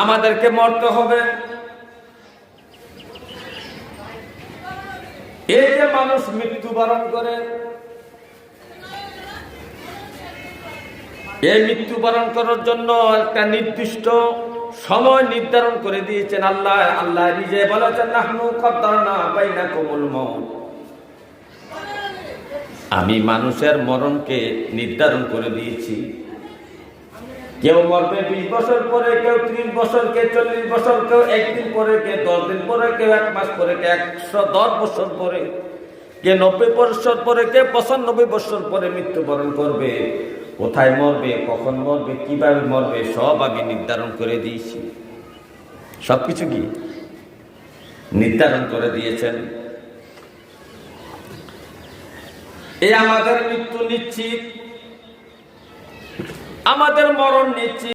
আমাদেরকে মরতে হবে। এই যে মানুষ মৃত্যুবরণ করে, এই মৃত্যুবরণ করার জন্য একটা নির্দিষ্ট সময় নির্ধারণ করে দিয়েছেন আল্লাহ। আল্লাহ নিজে বলেছেন, নাহনু কদ্দারনা বাইনাকুমুল মউত, আমি মানুষের মরণকে নির্ধারণ করে দিয়েছি। কেউ মরবে 20 বছর পরে, কেউ 30 বছর, কেউ 40 বছর, কেউ 1 দিন পরে, কেউ 10 দিন পরে, কেউ 1 মাস পরে, কেউ 110 বছর পরে, কে 90 বছর পরে, কে 95 বছর পরে মৃত্যুবরণ করবে। কোথায় মরবে, কখন মরবে, কিভাবে মরবে, সব আমি নির্ধারণ করে দিয়েছি। সবকিছু কি নির্ধারণ করে দিয়েছেন। এই আমাদের মৃত্যু নিশ্চিত, আমাদের মরণ নিশ্চিত।